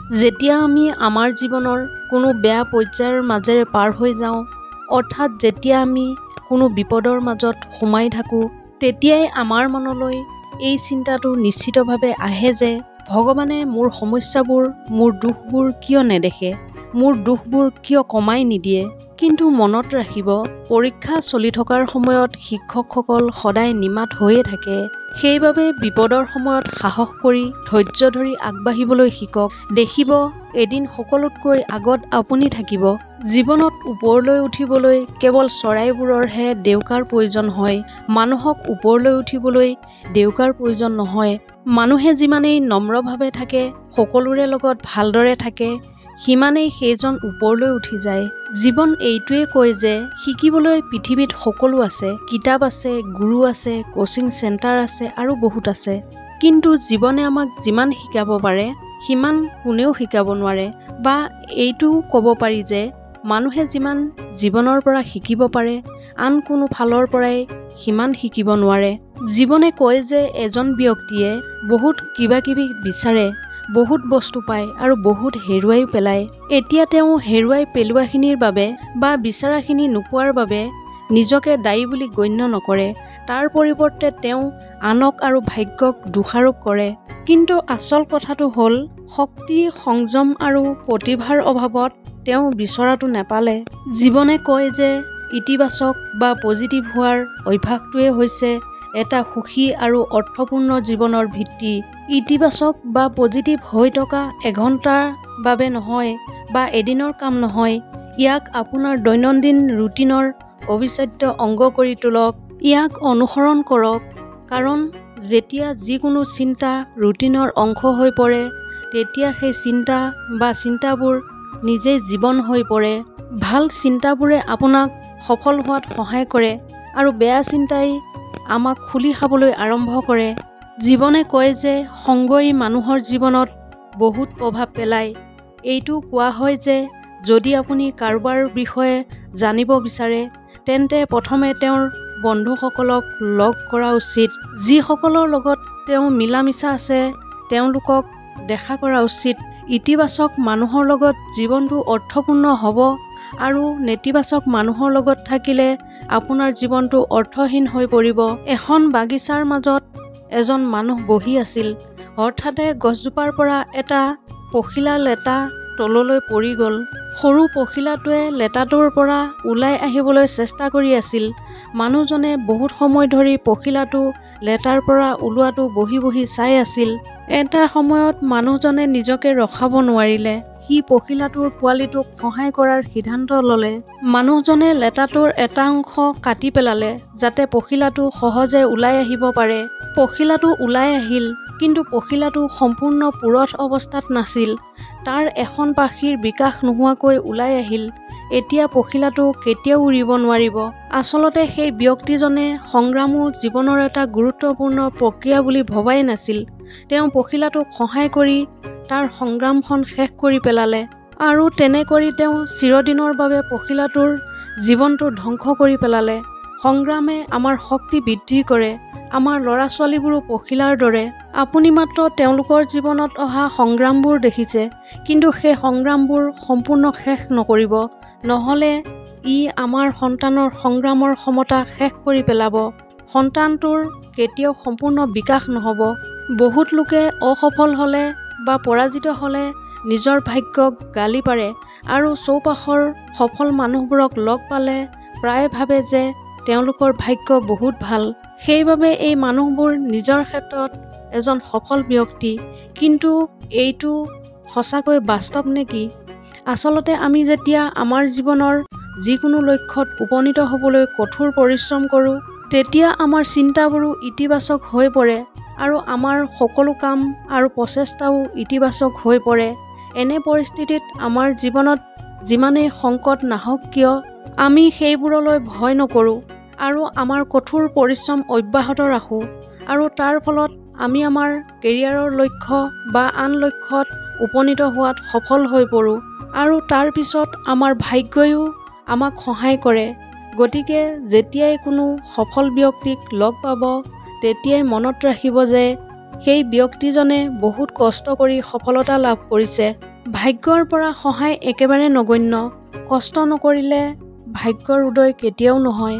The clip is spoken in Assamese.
যেতিয়া আমি আমাৰ জীৱনৰ কোনো বেয়া পৰ্যায়ৰ মাজেৰে পাৰ হৈ যাওঁ, অৰ্থাৎ যেতিয়া আমি কোনো বিপদৰ মাজত সোমাই থাকোঁ, তেতিয়াই আমাৰ মনলৈ এই চিন্তাটো নিশ্চিতভাৱে আহে যে ভগৱানে মোৰ সমস্যাবোৰ, মোৰ দুখবোৰ কিয় নেদেখে, মোৰ দুখবোৰ কিয় কমাই নিদিয়ে। কিন্তু মনত ৰাখিব, পৰীক্ষা চলি থকাৰ সময়ত শিক্ষকসকল সদায় নিমাত হৈয়ে থাকে। সেইবাবে বিপদৰ সময়ত সাহস কৰি ধৈৰ্য ধৰি আগবাঢ়িবলৈ শিকক। দেখিব এদিন সকলোতকৈ আগত আপুনি থাকিব। জীৱনত ওপৰলৈ উঠিবলৈ কেৱল চৰাইবোৰৰহে ডেউকাৰ প্ৰয়োজন হয়, মানুহক ওপৰলৈ উঠিবলৈ ডেউকাৰ প্ৰয়োজন নহয়। মানুহে যিমানেই নম্ৰভাৱে থাকে, সকলোৰে লগত ভালদৰে থাকে, সিমানেই সেইজন ওপৰলৈ উঠি যায়। জীৱন এইটোৱে কয় যে শিকিবলৈ পৃথিৱীত সকলো আছে, কিতাপ আছে, গুৰু আছে, কোচিং চেণ্টাৰ আছে আৰু বহুত আছে। কিন্তু জীৱনে আমাক যিমান শিকাব পাৰে সিমান কোনেও শিকাব নোৱাৰে। বা এইটোও ক'ব পাৰি যে মানুহে যিমান জীৱনৰ পৰা শিকিব পাৰে, আন কোনো ফালৰ পৰাই সিমান শিকিব নোৱাৰে। জীৱনে কয় যে এজন ব্যক্তিয়ে বহুত কিবা কিবি বিচাৰে, বহুত বস্তু পায় আৰু বহুত হেৰুৱাই পেলায়। এতিয়া তেওঁ হেৰুৱাই পেলোৱাখিনিৰ বাবে বা বিচৰাখিনি নোপোৱাৰ বাবে নিজকে দায়ী বুলি গণ্য নকৰে। তাৰ পৰিৱৰ্তে তেওঁ আনক আৰু ভাগ্যক দোষাৰোপ কৰে। কিন্তু আচল কথাটো হ'ল, শক্তি, সংযম আৰু প্ৰতিভাৰ অভাৱত তেওঁ বিচৰাটো নেপালে। জীৱনে কয় যে ইতিবাচক বা পজিটিভ হোৱাৰ অভ্যাসটোৱে হৈছে এটা সুখী আৰু অৰ্থপূৰ্ণ জীৱনৰ ভিত্তি। ইতিবাচক বা পজিটিভ হৈ থকা এঘণ্টাৰ বাবে নহয় বা এদিনৰ কাম নহয়। ইয়াক আপোনাৰ দৈনন্দিন ৰুটিনৰ অবিচ্ছেদ্য অংগ কৰি তোলক। ইয়াক অনুসৰণ কৰক, কাৰণ যেতিয়া যিকোনো চিন্তা ৰুটিনৰ অংশ হৈ পৰে, তেতিয়া সেই চিন্তা বা চিন্তাবোৰ নিজেই জীৱন হৈ পৰে। ভাল চিন্তাবোৰে আপোনাক সফল হোৱাত সহায় কৰে আৰু বেয়া চিন্তাই আমাক খুলি খাবলৈ আৰম্ভ কৰে। জীৱনে কয় যে সংগই মানুহৰ জীৱনত বহুত প্ৰভাৱ পেলায়। এইটো কোৱা হয় যে যদি আপুনি কাৰোবাৰ বিষয়ে জানিব বিচাৰে, তেন্তে প্ৰথমে তেওঁৰ বন্ধুসকলক লগ কৰা উচিত। যিসকলৰ লগত তেওঁ মিলা মিছা আছে, তেওঁলোকক দেখা কৰা উচিত। ইতিবাচক মানুহৰ লগত জীৱনটো অৰ্থপূৰ্ণ হ'ব আৰু নেতিবাচক মানুহৰ লগত থাকিলে আপোনাৰ জীৱনটো অৰ্থহীন হৈ পৰিব। এখন বাগিচাৰ মাজত এজন মানুহ বহি আছিল। হঠাতে গছজোপাৰ পৰা এটা পখিলা লেটা তললৈ পৰি গ'ল। সৰু পখিলাটোৱে লেটাটোৰ পৰা ওলাই আহিবলৈ চেষ্টা কৰি আছিল। মানুহজনে বহুত সময় ধৰি পখিলাটো লেটাৰ পৰা ওলোৱাটো বহি বহি চাই আছিল। এটা সময়ত মানুহজনে নিজকে ৰখাব নোৱাৰিলে। সি পখিলাটোৰ পোৱালিটোক সহায় কৰাৰ সিদ্ধান্ত ল'লে। মানুহজনে লেটাটোৰ এটা অংশ কাটি পেলালে যাতে পখিলাটো সহজে ওলাই আহিব পাৰে। পখিলাটো ওলাই আহিল, কিন্তু পখিলাটো সম্পূৰ্ণ পুৰঠ অৱস্থাত নাছিল। তাৰ এখন পাখিৰ বিকাশ নোহোৱাকৈ ওলাই আহিল। এতিয়া পখিলাটো কেতিয়াও উৰিব নোৱাৰিব। আচলতে সেই ব্যক্তিজনে সংগ্ৰামো জীৱনৰ এটা গুৰুত্বপূৰ্ণ প্ৰক্ৰিয়া বুলি ভবাই নাছিল। তেওঁ পখিলাটোক সহায় কৰি তাৰ সংগ্ৰামখন শেষ কৰি পেলালে আৰু তেনে কৰি তেওঁ চিৰদিনৰ বাবে পখিলাটোৰ জীৱনটো ধ্বংস কৰি পেলালে। সংগ্ৰামে আমাৰ শক্তি বৃদ্ধি কৰে। আমাৰ ল'ৰা-ছোৱালীবোৰো পখিলাৰ দৰে। আপুনি মাত্ৰ তেওঁলোকৰ জীৱনত অহা সংগ্ৰামবোৰ দেখিছে, কিন্তু সেই সংগ্ৰামবোৰ সম্পূৰ্ণ শেষ নকৰিব, নহ'লে ই আমাৰ সন্তানৰ সংগ্ৰামৰ ক্ষমতা শেষ কৰি পেলাব। সন্তানটোৰ কেতিয়াও সম্পূৰ্ণ বিকাশ নহ'ব। বহুত লোকে অসফল হ'লে বা পৰাজিত হ'লে নিজৰ ভাগ্যক গালি পাৰে আৰু চৌপাশৰ সফল মানুহবোৰক লগ পালে প্ৰায়ে ভাবে যে তেওঁলোকৰ ভাগ্য বহুত ভাল। সেইবাবে এই মানুহবোৰ নিজৰ ক্ষেত্ৰত এজন সফল ব্যক্তি। কিন্তু এইটো সঁচাকৈ বাস্তৱ নেকি? আচলতে আমি যেতিয়া আমাৰ জীৱনৰ যিকোনো লক্ষ্যত উপনীত হ'বলৈ কঠোৰ পৰিশ্ৰম কৰোঁ, তেতিয়া আমাৰ চিন্তাবোৰো ইতিবাচক হৈ পৰে আৰু আমাৰ সকলো কাম আৰু প্ৰচেষ্টাও ইতিবাচক হৈ পৰে। এনে পৰিস্থিতিত আমাৰ জীৱনত যিমানেই সংকট নাহক কিয়, আমি সেইবোৰলৈ ভয় নকৰোঁ আৰু আমাৰ কঠোৰ পৰিশ্ৰম অব্যাহত ৰাখোঁ, আৰু তাৰ ফলত আমি আমাৰ কেৰিয়াৰৰ লক্ষ্য বা আন লক্ষ্যত উপনীত হোৱাত সফল হৈ পৰোঁ আৰু তাৰ পিছত আমাৰ ভাগ্যইও আমাক সহায় কৰে। গতিকে যেতিয়াই কোনো সফল ব্যক্তিক লগ পাব, তেতিয়াই মনত ৰাখিব যে সেই ব্যক্তিজনে বহুত কষ্ট কৰি সফলতা লাভ কৰিছে। ভাগ্যৰ পৰা সহায় একেবাৰে নগণ্য। কষ্ট নকৰিলে ভাগ্যৰ উদয় কেতিয়াও নহয়।